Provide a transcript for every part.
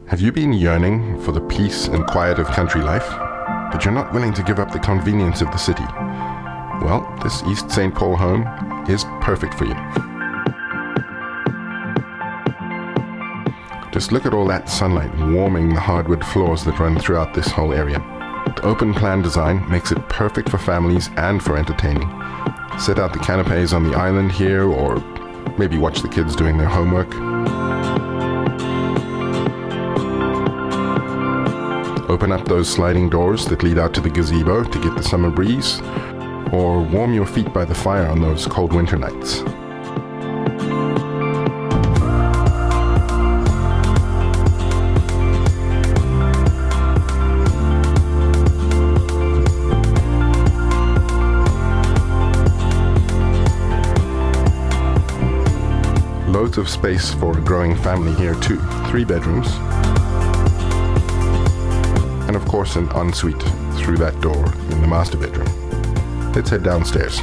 Have you been yearning for the peace and quiet of country life, but you're not willing to give up the convenience of the city? Well, this East St. Paul home is perfect for you. Just look at all that sunlight warming the hardwood floors that run throughout this whole area. The open plan design makes it perfect for families and for entertaining. Set out the canapes on the island here, or maybe watch the kids doing their homework. Open up those sliding doors that lead out to the gazebo to get the summer breeze, or warm your feet by the fire on those cold winter nights. Loads of space for a growing family here too. 3 bedrooms. And of course an ensuite through that door in the master bedroom. Let's head downstairs.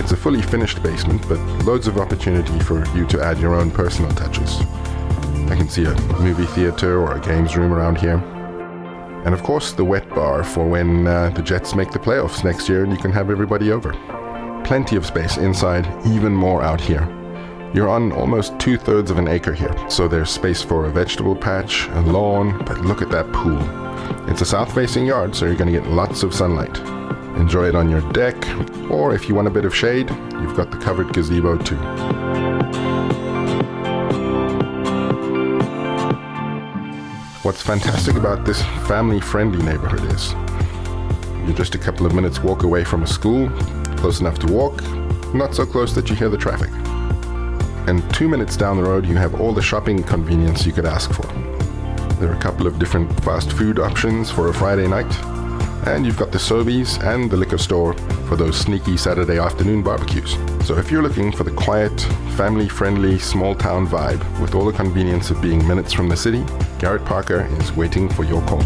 It's a fully finished basement, but loads of opportunity for you to add your own personal touches. I can see a movie theater or a games room around here. And of course the wet bar for when the Jets make the playoffs next year and you can have everybody over. Plenty of space inside, even more out here. You're on almost 2/3 of an acre here, so there's space for a vegetable patch, a lawn, but look at that pool. It's a south-facing yard, so you're going to get lots of sunlight. Enjoy it on your deck, or if you want a bit of shade, you've got the covered gazebo too. What's fantastic about this family-friendly neighborhood is you're just a couple of minutes walk away from a school, close enough to walk, not so close that you hear the traffic. And 2 minutes down the road, you have all the shopping convenience you could ask for. There are a couple of different fast food options for a Friday night, and you've got the Sobeys and the liquor store for those sneaky Saturday afternoon barbecues. So if you're looking for the quiet, family-friendly, small-town vibe with all the convenience of being minutes from the city, Garrett Parker is waiting for your call.